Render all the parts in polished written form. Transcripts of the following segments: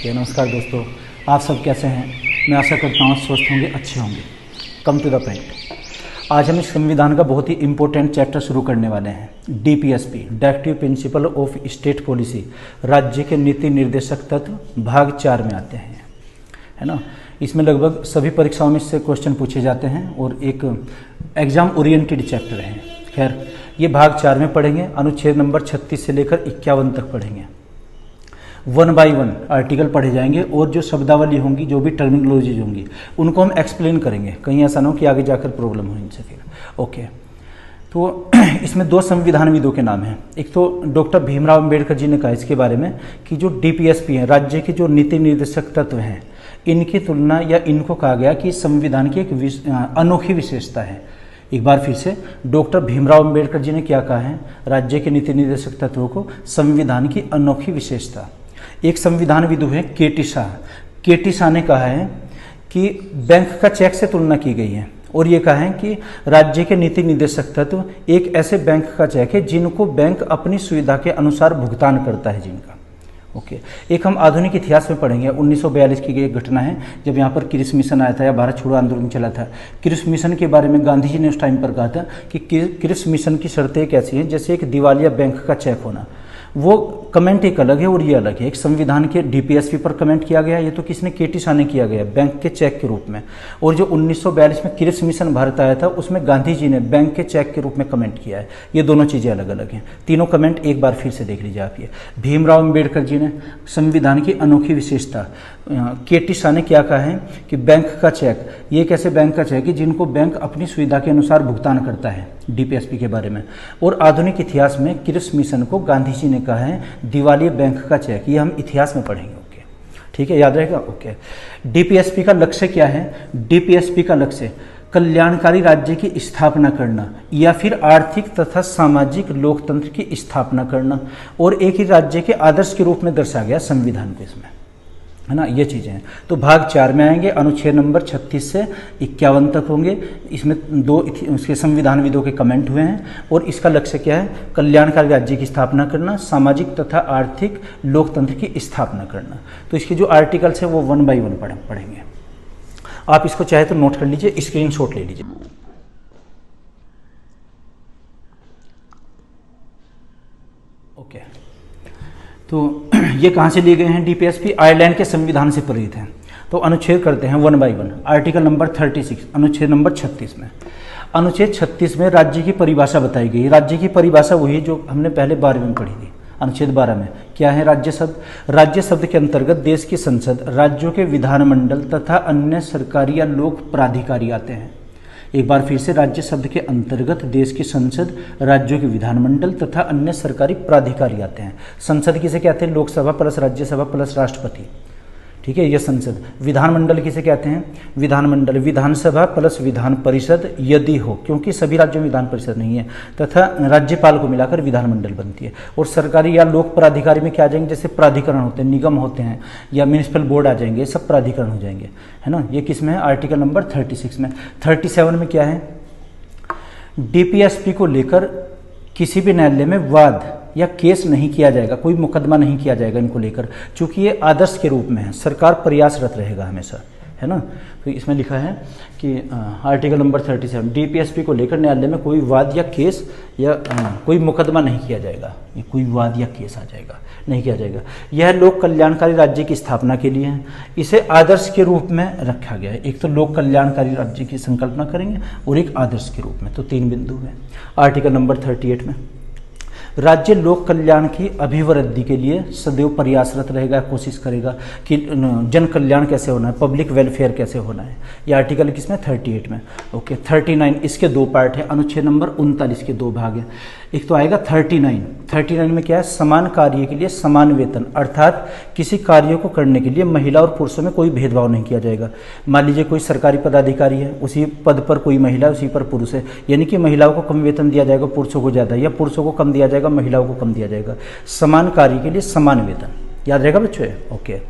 Okay, नमस्कार दोस्तों, आप सब कैसे हैं। मैं आशा करता हूँ स्वस्थ होंगे, अच्छे होंगे। Come to the point. आज हम इस संविधान का बहुत ही इंपॉर्टेंट चैप्टर शुरू करने वाले हैं। DPSP, directive principle of state policy, राज्य के नीति निर्देशक तत्व, भाग 4 में आते हैं, है ना। इसमें लगभग सभी परीक्षाओं में इससे क्वेश्चन पूछे जाते हैं और एक एग्जाम ओरिएंटेड चैप्टर है। खैर, ये भाग 4 में पढ़ेंगे। अनुच्छेद नंबर 36 से लेकर 51 तक पढ़ेंगे। 1 बाई 1 आर्टिकल पढ़े जाएंगे और जो शब्दावली होंगी, जो भी टर्मिनोलॉजीज होंगी, उनको हम एक्सप्लेन करेंगे। कहीं ऐसा ना हो कि आगे जाकर प्रॉब्लम हो इनसे फिर। ओके, तो इसमें 2 संविधानविदों के नाम हैं। एक तो डॉक्टर भीमराव अम्बेडकर जी ने कहा इसके बारे में कि जो डीपीएसपी है, राज्य के जो नीति निर्देशक तत्व हैं, इनकी तुलना या इनको कहा गया कि संविधान की एक अनोखी विशेषता है। एक बार फिर से डॉक्टर भीमराव अम्बेडकर जी ने क्या कहा है, राज्य के नीति निर्देशक तत्वों को संविधान की अनोखी विशेषता। एक संविधानविदु है केटी शाह। केटी शाह ने कहा है कि बैंक का चेक से तुलना की गई है और ये कहा है कि राज्य के नीति निर्देशक तत्व एक ऐसे बैंक का चेक है जिनको बैंक अपनी सुविधा के अनुसार भुगतान करता है जिनका। ओके, एक हम आधुनिक इतिहास में पढ़ेंगे। 1942 की एक घटना है जब यहाँ पर क्रिस मिशन आया था या भारत छोड़ो आंदोलन चला था। क्रिस मिशन के बारे में गांधी जी ने उस टाइम पर कहा था कि क्रिस मिशन की शर्तें कैसी हैं, जैसे एक दिवालिया बैंक का चेक होना। वो कमेंट एक अलग है और ये अलग है। एक संविधान के डीपीएसपी पर कमेंट किया गया, ये तो किसने, केटी शाह ने किया गया, बैंक के चेक के रूप में। और जो 1942 में क्रिस मिशन भारत आया था, उसमें गांधी जी ने बैंक के चेक के रूप में कमेंट किया है। ये दोनों चीज़ें अलग अलग हैं। तीनों कमेंट एक बार फिर से देख लीजिए आप। ये भीमराव अम्बेडकर जी ने संविधान की अनोखी विशेषता, केटी शाह ने क्या कहा है कि बैंक का चेक, ये एक ऐसे बैंक का चेक है जिनको बैंक अपनी सुविधा के अनुसार भुगतान करता है, डीपीएसपी के बारे में। और आधुनिक इतिहास में क्रिस मिशन को गांधी जी ने कहा है दिवालिया बैंक का चेक। ये हम इतिहास में पढ़ेंगे। ओके, ठीक है, याद रहेगा। ओके, डीपीएसपी का लक्ष्य क्या है। डीपीएसपी का लक्ष्य कल्याणकारी राज्य की स्थापना करना या फिर आर्थिक तथा सामाजिक लोकतंत्र की स्थापना करना, और एक ही राज्य के आदर्श के रूप में दर्शाया गया संविधान को इसमें, है ना। ये चीज़ें हैं। तो भाग 4 में आएंगे। अनुच्छेद नंबर 36 से 51 तक होंगे। इसमें 2 उसके संविधानविदों के कमेंट हुए हैं और इसका लक्ष्य क्या है, कल्याणकारी राज्य की स्थापना करना, सामाजिक तथा आर्थिक लोकतंत्र की स्थापना करना। तो इसके जो आर्टिकल्स हैं वो 1 बाई 1 पढ़ेंगे। आप इसको चाहे तो नोट कर लीजिए, स्क्रीनशॉट ले लीजिए। ओके, तो ये कहाँ से लिए गए हैं डीपीएसपी, आयरलैंड के संविधान से प्रेरित हैं। तो अनुच्छेद करते हैं 1 बाई 1। आर्टिकल नंबर 36, अनुच्छेद नंबर 36 में, अनुच्छेद 36 में राज्य की परिभाषा बताई गई। राज्य की परिभाषा वही जो हमने पहले 12वीं में पढ़ी थी। अनुच्छेद 12 में क्या है, राज्य शब्द। राज्य शब्द के अंतर्गत देश की संसद, राज्यों के विधानमंडल तथा अन्य सरकारी या लोक प्राधिकारी आते हैं। एक बार फिर से, राज्य शब्द के अंतर्गत देश की संसद, राज्यों के विधानमंडल तथा अन्य सरकारी प्राधिकारी आते हैं। संसद किसे कहते हैं, लोकसभा प्लस राज्यसभा प्लस राष्ट्रपति, ठीक है, ये संसद। विधानमंडल किसे कहते हैं, विधानमंडल विधानसभा प्लस विधान परिषद यदि हो, क्योंकि सभी राज्यों में विधान परिषद नहीं है, तथा राज्यपाल को मिलाकर विधानमंडल बनती है। और सरकारी या लोक प्राधिकारी में क्या आ जाएंगे, जैसे प्राधिकरण होते हैं, निगम होते हैं, या म्यूनिसिपल बोर्ड आ जाएंगे, सब प्राधिकरण हो जाएंगे, है ना। ये किस में है, आर्टिकल नंबर 36 में। 37 में क्या है, डीपीएसपी को लेकर किसी भी न्यायालय में वाद या केस नहीं किया जाएगा, कोई मुकदमा नहीं किया जाएगा इनको लेकर, चूंकि ये आदर्श के रूप में है। सरकार प्रयासरत रहेगा हमेशा, है ना। तो इसमें लिखा है कि आर्टिकल नंबर 37, डीपीएसपी को लेकर न्यायालय में कोई वाद या केस या कोई मुकदमा नहीं किया जाएगा। ये कोई वाद या केस आ जाएगा, नहीं किया जाएगा। यह लोक कल्याणकारी राज्य की स्थापना के लिए है। इसे आदर्श के रूप में रखा गया है। एक तो लोक कल्याणकारी राज्य की संकल्पना करेंगे और एक आदर्श के रूप में, तो 3 बिंदु हैं। आर्टिकल नंबर 38 में, राज्य लोक कल्याण की अभिवृद्धि के लिए सदैव प्रयासरत रहेगा, कोशिश करेगा कि जन कल्याण कैसे होना है, पब्लिक वेलफेयर कैसे होना है। ये आर्टिकल किसमें, 38 में। ओके, 39, इसके 2 पार्ट है। अनुच्छेद नंबर 39 के 2 भाग हैं। एक तो आएगा 39 में क्या है, समान कार्य के लिए समान वेतन, अर्थात किसी कार्य को करने के लिए महिला और पुरुषों में कोई भेदभाव नहीं किया जाएगा। मान लीजिए कोई सरकारी पदाधिकारी है, उसी पद पर कोई महिला है, उसी पर पुरुष है, यानी कि महिलाओं को कम वेतन दिया जाएगा, पुरुषों को ज़्यादा, या पुरुषों को कम दिया जाएगा, महिलाओं को कम दिया जाएगा। समान कार्य के लिए समान वेतन, याद रहेगा बच्चों। ओके,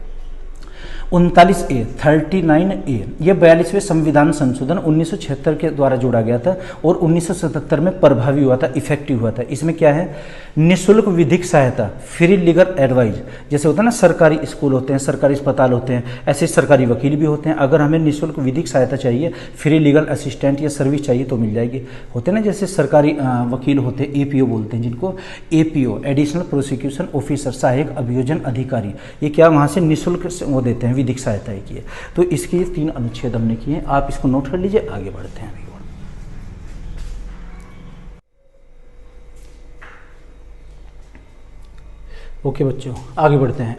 39A 39A ये 42वें संविधान संशोधन 1976 के द्वारा जोड़ा गया था और 1977 में प्रभावी हुआ था, इफेक्टिव हुआ था। इसमें क्या है, निःशुल्क विधिक सहायता, फ्री लीगल एडवाइस। जैसे होता है ना, सरकारी स्कूल होते हैं, सरकारी अस्पताल होते हैं, ऐसे सरकारी वकील भी होते हैं। अगर हमें निःशुल्क विधिक सहायता चाहिए, फ्री लीगल असिस्टेंट या सर्विस चाहिए तो मिल जाएगी। होते हैं ना जैसे सरकारी वकील होते हैं, APO बोलते हैं जिनको, APO एडिशनल प्रोसिक्यूशन ऑफिसर, सहायक अभियोजन अधिकारी, ये क्या वहाँ से निःशुल्क वो देते हैं, विधिक सहायता की है। तो इसके ये 3 अनुच्छेद हमने किए हैं, आप इसको नोट कर लीजिए। आगे बढ़ते हैं। ओके बच्चों, आगे बढ़ते हैं।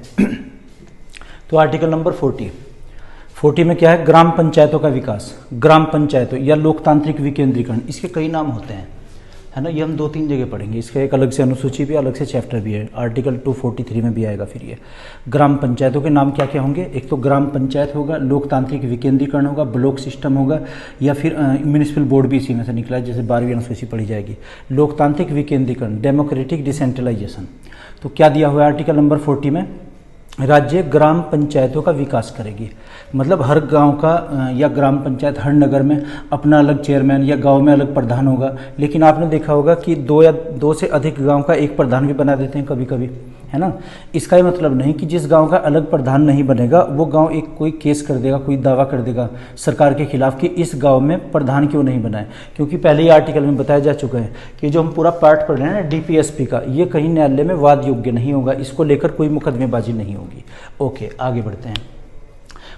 तो आर्टिकल नंबर 40 में क्या है, ग्राम पंचायतों का विकास, ग्राम पंचायतों या लोकतांत्रिक विकेंद्रीकरण। इसके कई नाम होते हैं, है ना, ये हम 2-3 जगह पढ़ेंगे। इसका एक अलग से अनुसूची भी, अलग से चैप्टर भी है, आर्टिकल 243 में भी आएगा। फिर ये ग्राम पंचायतों के नाम क्या क्या होंगे, एक तो ग्राम पंचायत होगा, लोकतांत्रिक विकेंद्रीकरण होगा, ब्लॉक सिस्टम होगा, या फिर म्यूनिसिपल बोर्ड भी इसी में से निकला है, जैसे 12वीं अनुसूची पढ़ी जाएगी। लोकतांत्रिक विकेंद्रीकरण, डेमोक्रेटिक डिसेंट्रलाइजेशन। तो क्या दिया हुआ है आर्टिकल नंबर 40 में, राज्य ग्राम पंचायतों का विकास करेगी। मतलब हर गांव का या ग्राम पंचायत, हर नगर में अपना अलग चेयरमैन या गांव में अलग प्रधान होगा। लेकिन आपने देखा होगा कि 2 से अधिक गांव का एक प्रधान भी बना देते हैं कभी कभी, है ना। इसका ये मतलब नहीं कि जिस गांव का अलग प्रधान नहीं बनेगा वो गांव एक कोई केस कर देगा, कोई दावा कर देगा सरकार के खिलाफ कि इस गांव में प्रधान क्यों नहीं बनाए। क्योंकि पहले ही आर्टिकल में बताया जा चुका है कि जो हम पूरा पार्ट पढ़ रहे हैं ना DPSP का, ये कहीं न्यायालय में वाद योग्य नहीं होगा, इसको लेकर कोई मुकदमेबाजी नहीं होगी। ओके, आगे बढ़ते हैं।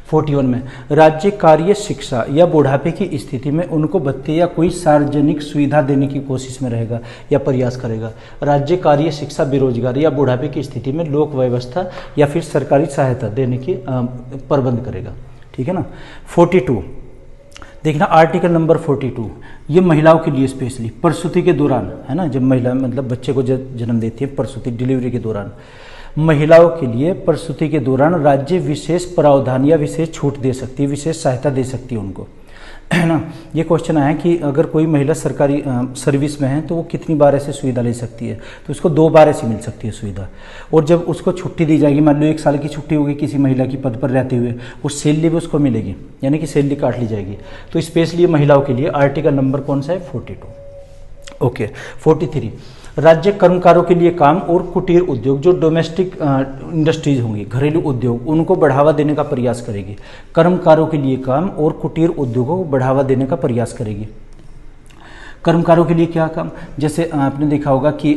41 में राज्य कार्य शिक्षा या बुढ़ापे की स्थिति में उनको भत्ते या कोई सार्वजनिक सुविधा देने की कोशिश में रहेगा या प्रयास करेगा। राज्य कार्य शिक्षा, बेरोजगारी या बुढ़ापे की स्थिति में लोक व्यवस्था या फिर सरकारी सहायता देने की प्रबंध करेगा। ठीक है ना। 42 देखना, आर्टिकल नंबर 42 ये महिलाओं के लिए स्पेशली प्रसूति के दौरान, है ना, जब महिला मतलब बच्चे को जन्म देती है, प्रसूति डिलीवरी के दौरान, महिलाओं के लिए प्रसूति के दौरान राज्य विशेष प्रावधान या विशेष छूट दे सकती है, विशेष सहायता दे सकती है उनको, है ना। ये क्वेश्चन आया कि अगर कोई महिला सरकारी सर्विस में है तो वो कितनी बार ऐसे सुविधा ले सकती है, तो उसको 2 बार ऐसी मिल सकती है सुविधा। और जब उसको छुट्टी दी जाएगी, मान लो 1 साल की छुट्टी होगी किसी महिला की पद पर रहते हुए, उस सैलरी भी उसको मिलेगी, यानी कि सैलरी काट ली जाएगी। तो स्पेशली महिलाओं के लिए आर्टिकल नंबर कौन सा है, 42। ओके, 43 राज्य कर्मकारों के लिए काम और कुटीर उद्योग, जो डोमेस्टिक इंडस्ट्रीज होंगी, घरेलू उद्योग, उनको बढ़ावा देने का प्रयास करेगी। कर्मकारों के लिए काम और कुटीर उद्योगों को बढ़ावा देने का प्रयास करेगी। कर्मकारों के लिए क्या काम, जैसे आपने देखा होगा कि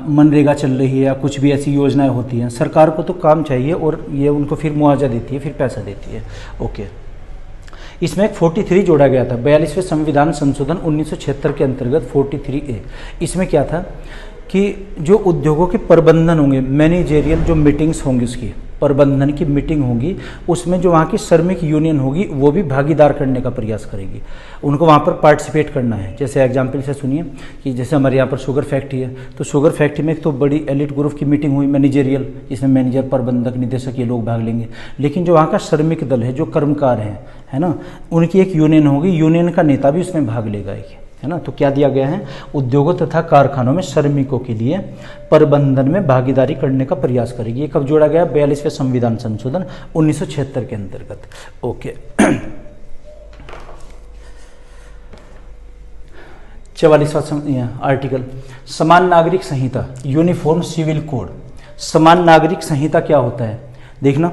मनरेगा चल रही है या कुछ भी ऐसी योजनाएं होती हैं, सरकार को तो काम चाहिए और ये उनको फिर मुआवजा देती है, फिर पैसा देती है। ओके, इसमें एक 43 जोड़ा गया था, 42वें संविधान संशोधन 1976 के अंतर्गत 43A। इसमें क्या था कि जो उद्योगों के प्रबंधन होंगे, मैनेजेरियल जो मीटिंग्स होंगी, उसकी प्रबंधन की मीटिंग होगी, उसमें जो वहाँ की श्रमिक यूनियन होगी वो भी भागीदार करने का प्रयास करेगी, उनको वहाँ पर पार्टिसिपेट करना है। जैसे एग्जाम्पल से सुनिए कि जैसे हमारे यहाँ पर शुगर फैक्ट्री है, तो शुगर फैक्ट्री में एक तो बड़ी एलिट ग्रुप की मीटिंग हुई मैनेजेरियल, जिसमें मैनेजर, प्रबंधक, निदेशक ये लोग भाग लेंगे। लेकिन जो वहाँ का श्रमिक दल है, जो कर्मकार हैं, है ना, उनकी एक यूनियन होगी, यूनियन का नेता भी उसमें भाग लेगा, है ना। तो क्या दिया गया है, उद्योगों तथा कारखानों में श्रमिकों के लिए प्रबंधन में भागीदारी करने का प्रयास करेगी। ये कब जोड़ा गया, 42वें संविधान संशोधन 1976 के अंतर्गत। ओके, 44वां आर्टिकल, समान नागरिक संहिता, यूनिफॉर्म सिविल कोड। समान नागरिक संहिता क्या होता है, देखना,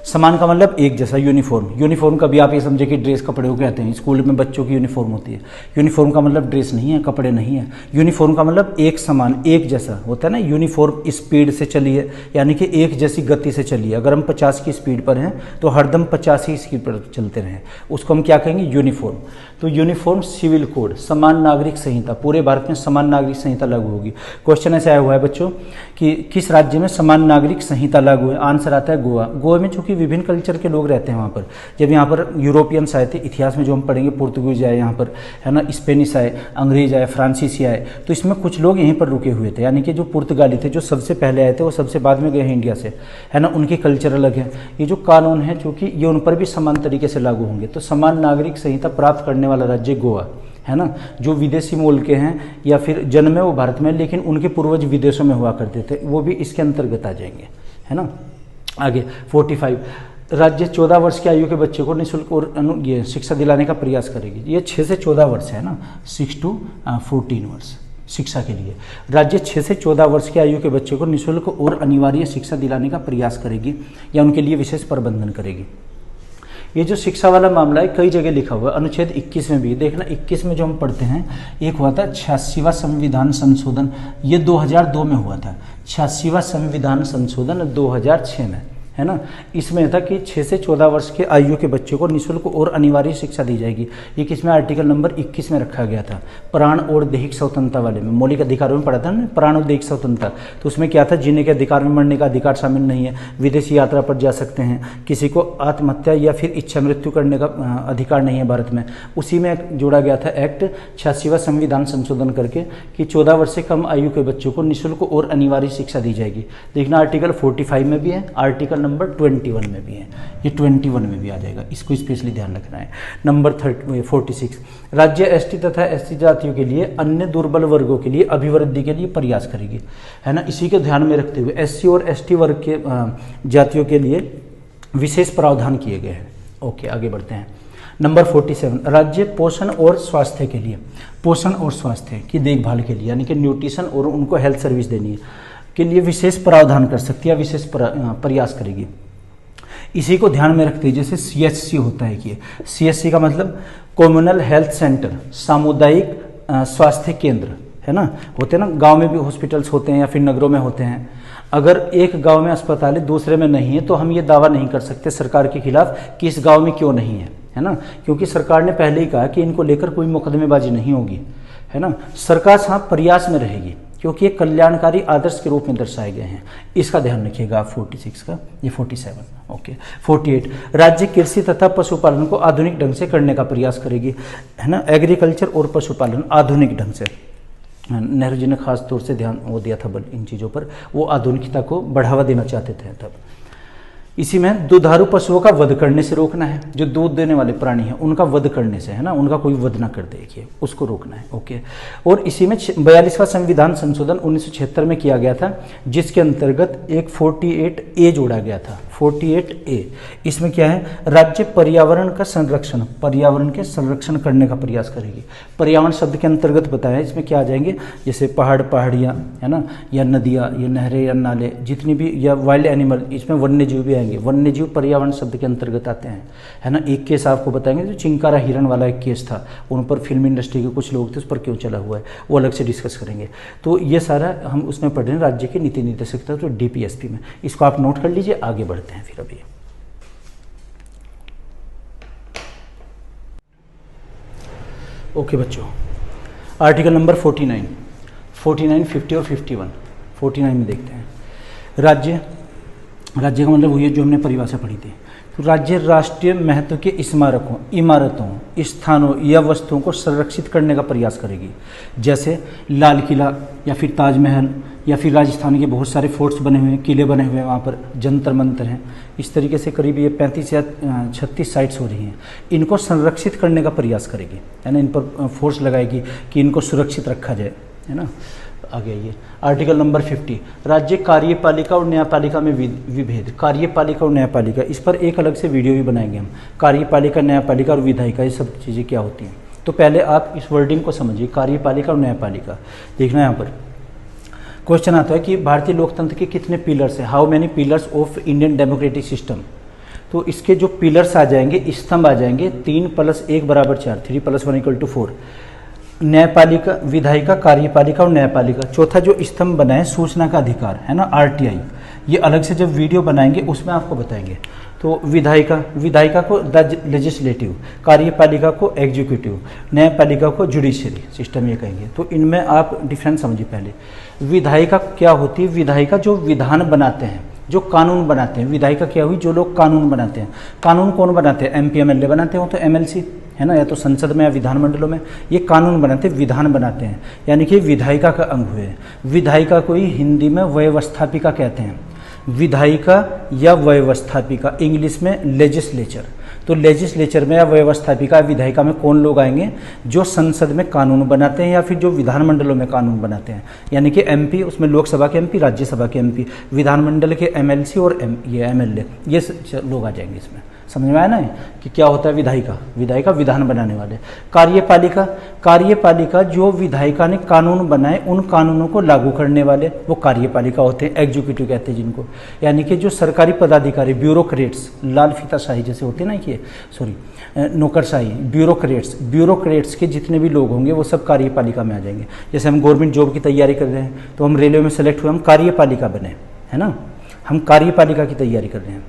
समान का मतलब एक जैसा, यूनिफॉर्म। यूनिफॉर्म का भी आप ये समझे कि ड्रेस कपड़े को कहते हैं, स्कूल में बच्चों की यूनिफॉर्म होती है। यूनिफॉर्म का मतलब ड्रेस नहीं है, कपड़े नहीं है। यूनिफॉर्म का मतलब एक समान, एक जैसा होता है ना। यूनिफॉर्म स्पीड से चलिए, यानी कि एक जैसी गति से चलिए। अगर हम 50 की स्पीड पर हैं तो हरदम 50 ही स्पीड पर चलते रहें, उसको हम क्या कहेंगे, यूनिफॉर्म। तो यूनिफॉर्म सिविल कोड, समान नागरिक संहिता, पूरे भारत में समान नागरिक संहिता लागू होगी। क्वेश्चन ऐसे आया हुआ है बच्चों कि किस राज्य में समान नागरिक संहिता लागू है, आंसर आता है गोवा। गोवा में चूंकि विभिन्न कल्चर के लोग रहते हैं वहाँ पर, जब यहाँ पर यूरोपियंस आए थे, इतिहास में जो हम पढ़ेंगे, पुर्तगीज आए यहाँ पर, है ना, स्पेनिश आए, अंग्रेज आए, फ्रांसीसी आए, तो इसमें कुछ लोग यहीं पर रुके हुए थे, यानी कि जो पुर्तगाली थे, जो सबसे पहले आए थे, वो सबसे बाद में गए हैं इंडिया से, है ना। उनके कल्चर अलग है। ये जो कानून है चूँकि ये उन पर भी समान तरीके से लागू होंगे। तो समान नागरिक संहिता प्राप्त करने वाला राज्य गोवा, है ना। जो विदेशी मूल के हैं या फिर जन्मे वो भारत में, लेकिन उनके पूर्वज विदेशों में हुआ करते थे, वो भी इसके अंतर्गत आ जाएंगे, है ना। आगे 45, राज्य 14 वर्ष की आयु के बच्चे को निःशुल्क और ये शिक्षा दिलाने का प्रयास करेगी। ये 6 से 14 वर्ष है ना, 6 to 14 वर्ष शिक्षा के लिए। राज्य 6 से 14 वर्ष की आयु के बच्चे को निःशुल्क और अनिवार्य शिक्षा दिलाने का प्रयास करेगी या उनके लिए विशेष प्रबंधन करेगी। ये जो शिक्षा वाला मामला है कई जगह लिखा हुआ है, अनुच्छेद 21 में भी देखना। 21 में जो हम पढ़ते हैं, एक हुआ था 86वां संविधान संशोधन, ये 2002 में हुआ था। 86वां संविधान संशोधन 2006 में, है ना। इसमें था कि 6 से 14 वर्ष के आयु के बच्चे को निःशुल्क और अनिवार्य शिक्षा दी जाएगी। ये किसमें, आर्टिकल नंबर 21 में रखा गया था। प्राण और दैहिक स्वतंत्रता वाले में, मौलिक अधिकारों में पढ़ा था ना, प्राण और दैहिक स्वतंत्रता। तो उसमें क्या था, जीने के अधिकार में मरने का अधिकार शामिल नहीं है, विदेशी यात्रा पर जा सकते हैं, किसी को आत्महत्या या फिर इच्छा मृत्यु करने का अधिकार नहीं है भारत में। उसी में जोड़ा गया था एक्ट 86वां संविधान संशोधन करके कि 14 वर्ष से कम आयु के बच्चों को निःशुल्क और अनिवार्य शिक्षा दी जाएगी। देखना आर्टिकल 45 में भी है, आर्टिकल नंबर 21 में भी है, ये 21 में भी आ जाएगा, इसको स्पेशली ध्यान रखना है। नंबर 46, राज्य एसटी तथा एससी जातियों के लिए अन्य दुर्बल वर्गों के लिए अभिवृद्धि के लिए प्रयास करेगी, है ना। इसी को ध्यान में रखते हुए एससी और एसटी वर्ग के जातियों के लिए विशेष प्रावधान किए गए हैं। ओके, आगे बढ़ते हैं। नंबर 47, राज्य पोषण और स्वास्थ्य के लिए, पोषण और स्वास्थ्य की देखभाल के लिए, यानी कि न्यूट्रिशन और उनको हेल्थ सर्विस देनी है के लिए विशेष प्रावधान कर सकती है, विशेष प्रयास करेगी। इसी को ध्यान में रखते हुए जैसे CHC होता है कि CHC का मतलब कम्युनल हेल्थ सेंटर, सामुदायिक स्वास्थ्य केंद्र, है ना। होते हैं ना, गांव में भी हॉस्पिटल्स होते हैं या फिर नगरों में होते हैं। अगर एक गांव में अस्पताल है दूसरे में नहीं है तो हम ये दावा नहीं कर सकते सरकार के खिलाफ कि इस गांव में क्यों नहीं है ना, क्योंकि सरकार ने पहले ही कहा कि इनको लेकर कोई मुकदमेबाजी नहीं होगी, है ना। सरकार साथ प्रयास में रहेगी क्योंकि ये कल्याणकारी आदर्श के रूप में दर्शाए गए हैं, इसका ध्यान रखिएगा आप 46 का। ये 47, ओके। 48, राज्य कृषि तथा पशुपालन को आधुनिक ढंग से करने का प्रयास करेगी, है ना। एग्रीकल्चर और पशुपालन आधुनिक ढंग से, नेहरू जी ने खास तौर से ध्यान वो दिया था बल इन चीज़ों पर, वो आधुनिकता को बढ़ावा देना चाहते थे तब। इसी में दुधारू पशुओं का वध करने से रोकना है, जो दूध देने वाले प्राणी हैं उनका वध करने से, है ना, उनका कोई वध ना कर देखिए, उसको रोकना है, ओके। और इसी में 42वां संविधान संशोधन 1976 में किया गया था, जिसके अंतर्गत एक 48A जोड़ा गया था, 48A। इसमें क्या है, राज्य पर्यावरण का संरक्षण, पर्यावरण के संरक्षण करने का प्रयास करेगी। पर्यावरण शब्द के अंतर्गत बताया, इसमें क्या आ जाएंगे, जैसे पहाड़, पहाड़ियाँ, है ना, या नदियाँ, या नहरें या नाले, जितनी भी, या वाइल्ड एनिमल, इसमें वन्य जीव भी आएंगे। वन्य जीव पर्यावरण शब्द के अंतर्गत आते हैं, है ना। एक केस आपको बताएंगे, जो चिंकारा हिरण वाला एक केस था, उन पर फिल्म इंडस्ट्री के कुछ लोग थे, उस पर क्यों चला हुआ है वो अलग से डिस्कस करेंगे। तो ये सारा हम उसमें पढ़ रहे हैं, राज्य के नीति निर्देशक तो DPSP में, इसको आप नोट कर लीजिए। आगे बढ़ते हैं फिर अभी। ओके बच्चों, आर्टिकल नंबर 49, 50 और 51। 49 में देखते हैं, राज्य का मतलब वही है जो हमने परिभाषा पढ़ी थी। तो राज्य राष्ट्रीय महत्व के स्मारकों, इमारतों, स्थानों या वस्तुओं को संरक्षित करने का प्रयास करेगी, जैसे लाल किला या फिर ताजमहल, या फिर राजस्थान के बहुत सारे फोर्ट्स बने हुए हैं, किले बने हुए हैं, वहाँ पर जंतर मंतर हैं। इस तरीके से करीब ये 35 या 36 साइट्स हो रही हैं, इनको संरक्षित करने का प्रयास करेगी, है ना। इन पर फोर्स लगाएगी कि इनको सुरक्षित रखा जाए, है ना। आगे आइए, आर्टिकल नंबर 50, राज्य कार्यपालिका और न्यायपालिका में विभेद। कार्यपालिका और न्यायपालिका, इस पर एक अलग से वीडियो भी बनाएंगे हम। कार्यपालिका, न्यायपालिका और विधायिका, ये सब चीज़ें क्या होती हैं। तो पहले आप इस वर्डिंग को समझिए, कार्यपालिका और न्यायपालिका। देखना यहाँ पर क्वेश्चन आता है कि भारतीय लोकतंत्र के कितने पिलर्स हैं, how many pillars of Indian democratic system. तो इसके जो पिलर्स आ जाएंगे, स्तंभ आ जाएंगे, 3 + 1 = 4, 3 + 1 = 4। न्यायपालिका, विधायिका, कार्यपालिका और न्यायपालिका। चौथा जो स्तंभ बना है, सूचना का अधिकार, है ना, RTI, ये अलग से जब वीडियो बनाएंगे उसमें आपको बताएंगे। तो विधायिका को लेजिस्लेटिव, कार्यपालिका को एग्जीक्यूटिव, न्यायपालिका को जुडिशरी सिस्टम ये कहेंगे। तो इनमें आप डिफरेंस समझिए। पहले विधायिका क्या होती है, विधायिका जो विधान बनाते हैं, जो कानून बनाते हैं। विधायिका क्या हुई, जो लोग कानून बनाते हैं। कानून कौन बनाते हैं, MP MLA बनाते हैं, वो तो MLC, है ना, या तो संसद में या विधानमंडलों में ये कानून बनाते हैं, विधान बनाते हैं, यानी कि विधायिका का अंग हुए। विधायिका को ही हिंदी में व्यवस्थापिका कहते हैं, विधायिका या व्यवस्थापिका, इंग्लिश में लेजिस्लेचर। तो लेजिस्लेचर में या व्यवस्थापिका विधायिका में कौन लोग आएंगे? जो संसद में कानून बनाते हैं या फिर जो विधानमंडलों में कानून बनाते हैं, यानी कि एमपी, उसमें लोकसभा के एमपी, राज्यसभा के एमपी, विधानमंडल के एमएलसी और ये एमएलए, ये लोग आ जाएंगे इसमें। समझ में आया ना कि क्या होता है विधायिका? विधायिका विधान बनाने वाले। कार्यपालिका, कार्यपालिका जो विधायिका ने कानून बनाए उन कानूनों को लागू करने वाले, वो कार्यपालिका होते हैं। एग्जीक्यूटिव कहते हैं जिनको, यानी कि जो सरकारी पदाधिकारी, ब्यूरोक्रेट्स, लाल फीताशाही जैसे होते हैं ना, कि सॉरी नौकरशाही, ब्यूरोक्रेट्स के जितने भी लोग होंगे वो सब कार्यपालिका में आ जाएंगे। जैसे हम गवर्नमेंट जॉब की तैयारी कर रहे हैं तो हम रेलवे में सेलेक्ट हुए, हम कार्यपालिका बने, है ना, हम कार्यपालिका की तैयारी कर रहे हैं।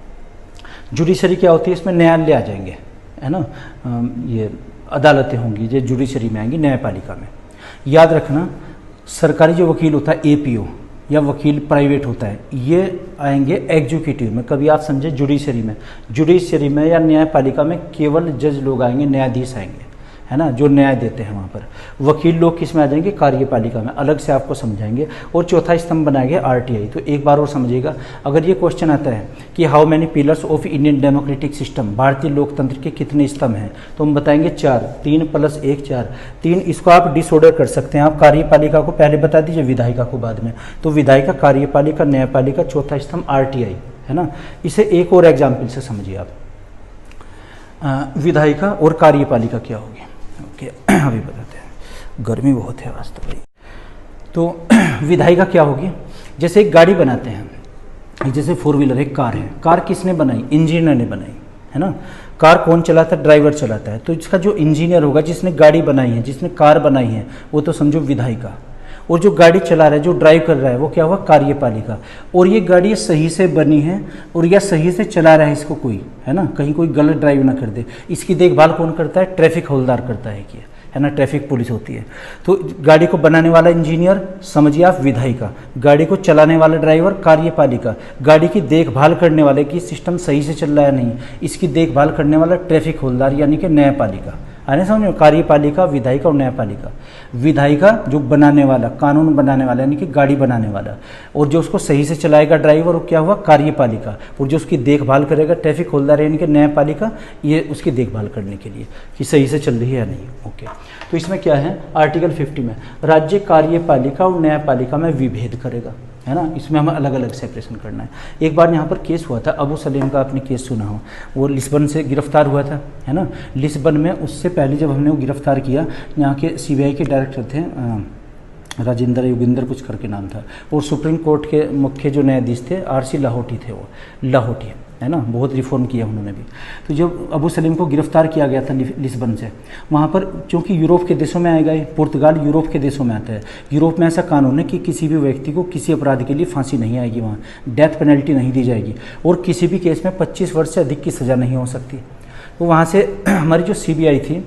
जुडिशरी क्या होती है? इसमें न्यायालय आ जाएंगे, है ना, ये अदालतें होंगी, जो जुडिशरी में आएंगी, न्यायपालिका में। याद रखना, सरकारी जो वकील होता है एपीओ या वकील प्राइवेट होता है, ये आएंगे एग्जीक्यूटिव में। कभी आप समझे जुडिशरी में या न्यायपालिका में केवल जज लोग आएंगे, न्यायाधीश आएंगे, है ना, जो न्याय देते हैं वहाँ पर। वकील लोग किस में आ जाएंगे? कार्यपालिका में, अलग से आपको समझाएंगे। और चौथा स्तंभ बनाएंगे आरटीआई। तो एक बार और समझिएगा, अगर ये क्वेश्चन आता है कि how many pillars of Indian democratic system, भारतीय लोकतंत्र के कितने स्तंभ हैं, तो हम बताएंगे 4, 3 + 1 4, 3। इसको आप डिसऑर्डर कर सकते हैं। आप कार्यपालिका को पहले बता दीजिए, विधायिका को बाद में। तो विधायिका, कार्यपालिका, न्यायपालिका, चौथा स्तंभ आरटीआई, है ना। इसे एक और एग्जाम्पल से समझिए आप। विधायिका और कार्यपालिका क्या होगी? ओके, अभी बताते हैं, गर्मी बहुत है आज तो भाई। तो विधायिका क्या होगी? जैसे एक गाड़ी बनाते हैं, जैसे 4 व्हीलर, एक कार है। कार किसने बनाई? इंजीनियर ने बनाई, है ना। कार कौन चलाता है? ड्राइवर चलाता है। तो इसका जो इंजीनियर होगा, जिसने गाड़ी बनाई है, जिसने कार बनाई है, वो तो समझो विधायिका। और जो गाड़ी चला रहा है, जो ड्राइव कर रहा है, वो क्या हुआ? कार्यपालिका। और ये गाड़ी सही से बनी है और या सही से चला रहा है इसको कोई, है ना, कहीं कोई गलत ड्राइव ना कर दे, इसकी देखभाल कौन करता है? ट्रैफिक हवलदार करता है, कि है ना, ट्रैफिक पुलिस होती है। तो गाड़ी को बनाने वाला इंजीनियर, समझिए आप, विधायिका। गाड़ी को चलाने वाला ड्राइवर, कार्यपालिका। गाड़ी की देखभाल करने वाले कि सिस्टम सही से चल रहा है नहीं, इसकी देखभाल करने वाला ट्रैफिक हवलदार, यानी कि न्यायपालिका। आने समझ में? कार्यपालिका, विधायिका और न्यायपालिका। विधायिका जो बनाने वाला, कानून बनाने वाला, यानी कि गाड़ी बनाने वाला, और जो उसको सही से चलाएगा ड्राइवर, वो क्या हुआ? कार्यपालिका। और जो उसकी देखभाल करेगा, ट्रैफिक होल्डर, यानी कि न्यायपालिका, ये उसकी देखभाल करने के लिए कि सही से चल रही है या नहीं। ओके, तो इसमें क्या है? आर्टिकल 50 में राज्य कार्यपालिका और न्यायपालिका में विभेद करेगा, है ना। इसमें हमें अलग अलग सेपरेशन करना है। एक बार यहाँ पर केस हुआ था, अबू सलेम का आपने केस सुना हो, वो लिस्बन से गिरफ्तार हुआ था, है ना। लिस्बन में उससे पहले जब हमने वो गिरफ्तार किया, यहाँ के सीबीआई के डायरेक्टर थे, राजेंद्र योगिंदर कुछ करके नाम था, और सुप्रीम कोर्ट के मुख्य जो न्यायाधीश थे RC लाहौटी थे, वो लाहौटी, है ना, बहुत रिफॉर्म किया उन्होंने भी। तो जब अबू सलीम को गिरफ्तार किया गया था लिस्बन से, वहाँ पर चूँकि यूरोप के देशों में आए गए, पुर्तगाल यूरोप के देशों में आता है। यूरोप में ऐसा कानून है कि किसी भी व्यक्ति को किसी अपराध के लिए फांसी नहीं आएगी, वहाँ डेथ पेनल्टी नहीं दी जाएगी, और किसी भी केस में 25 वर्ष से अधिक की सज़ा नहीं हो सकती। तो वहाँ से हमारी जो CBI थी,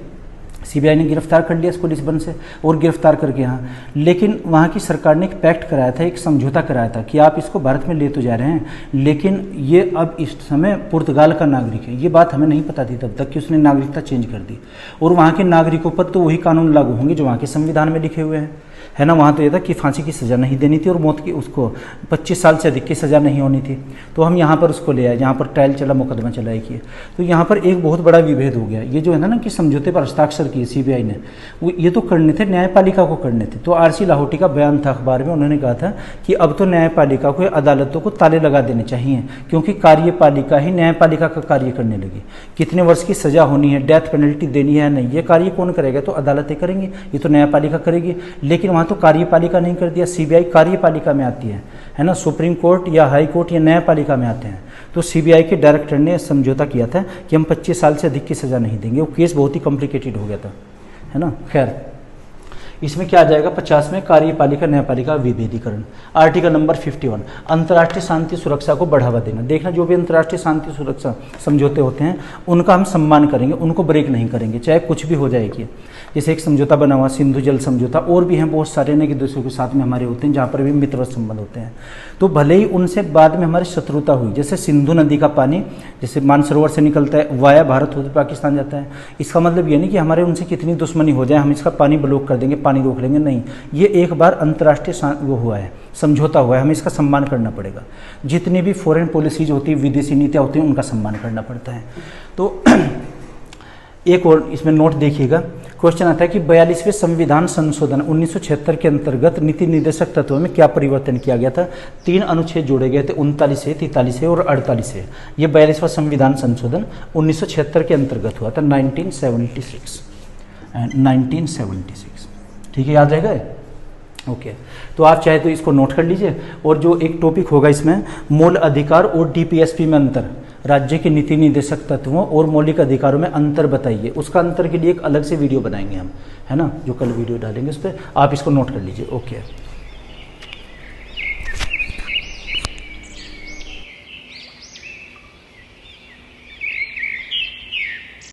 CBI ने गिरफ्तार कर लिया इसको लिस्बन से, और गिरफ्तार करके यहाँ, लेकिन वहाँ की सरकार ने एक पैक्ट कराया था, एक समझौता कराया था कि आप इसको भारत में ले तो जा रहे हैं, लेकिन ये अब इस समय पुर्तगाल का नागरिक है। ये बात हमें नहीं पता थी तब तक कि उसने नागरिकता चेंज कर दी, और वहाँ के नागरिकों पर तो वही कानून लागू होंगे जो वहाँ के संविधान में लिखे हुए हैं, है ना। वहाँ तो ये था कि फांसी की सज़ा नहीं देनी थी और मौत की, उसको 25 साल से अधिक की सज़ा नहीं होनी थी। तो हम यहाँ पर उसको ले आए, जहाँ पर ट्रायल चला, मुकदमा चला एक ये। तो यहाँ पर एक बहुत बड़ा विभेद हो गया। ये जो है ना कि समझौते पर हस्ताक्षर किए CBI ने, वो ये तो करने थे, न्यायपालिका को करने थे। तो RC लाहौटी का बयान था अखबार में, उन्होंने कहा था कि अब तो न्यायपालिका को, अदालतों को ताले लगा देने चाहिए, क्योंकि कार्यपालिका ही न्यायपालिका का कार्य करने लगी। कितने वर्ष की सज़ा होनी है, डेथ पेनल्टी देनी है नहीं, ये कार्य कौन करेगा? तो अदालतें करेंगी, ये तो न्यायपालिका करेगी। लेकिन वहाँ तो कार्यपालिका नहीं कर दिया, CBI कार्यपालिका में आती है ना, सुप्रीम कोर्ट या हाई कोर्ट या न्यायपालिका में आते हैं। तो CBI के डायरेक्टर ने समझौता किया था कि हम 25 साल से अधिक की सज़ा नहीं देंगे। वो केस बहुत ही कॉम्प्लिकेटेड हो गया था, है ना। खैर, इसमें क्या आ जाएगा? 50 में कार्यपालिका न्यायपालिका विभेदीकरण। आर्टिकल नंबर 51, अंतर्राष्ट्रीय शांति सुरक्षा को बढ़ावा देना। देखना, जो भी अंतर्राष्ट्रीय शांति सुरक्षा समझौते होते हैं उनका हम सम्मान करेंगे, उनको ब्रेक नहीं करेंगे, चाहे कुछ भी हो जाएगी। जैसे एक समझौता बना हुआ सिंधु जल समझौता, और भी हैं बहुत सारे ना कि दूसरों के साथ में हमारे होते हैं जहाँ पर भी मित्रवत संबंध होते हैं। तो भले ही उनसे बाद में हमारी शत्रुता हुई, जैसे सिंधु नदी का पानी जैसे मानसरोवर से निकलता है वाया भारत होकर पाकिस्तान जाता है, इसका मतलब ये नहीं कि हमारे उनसे कितनी दुश्मनी हो जाए हम इसका पानी ब्लॉक कर देंगे, पानी रोक लेंगे, नहीं। ये एक बार अंतर्राष्ट्रीय वो हुआ है, समझौता हुआ है, हमें इसका सम्मान करना पड़ेगा। जितनी भी फॉरेन पॉलिसीज होती है, विदेशी नीतियाँ होती हैं, उनका सम्मान करना पड़ता है। तो एक और इसमें नोट देखिएगा, क्वेश्चन आता है कि 42वें संविधान संशोधन 1976 के अंतर्गत नीति निर्देशक तत्वों में क्या परिवर्तन किया गया था। 3 अनुच्छेद जोड़े गए थे, 39 है, 43 है और 48 है। ये 42वां संविधान संशोधन 1976 के अंतर्गत हुआ था, 1976 एंड 1976। ठीक है, याद रहेगा। ओके तो आप चाहे तो इसको नोट कर लीजिए। और जो एक टॉपिक होगा इसमें, मूल अधिकार और डीपीएसपी में अंतर, राज्य के नीति निर्देशक तत्वों और मौलिक अधिकारों में अंतर बताइए। उसका अंतर के लिए एक अलग से वीडियो बनाएंगे हम, है ना, जो कल वीडियो डालेंगे उस पर, आप इसको नोट कर लीजिए। ओके।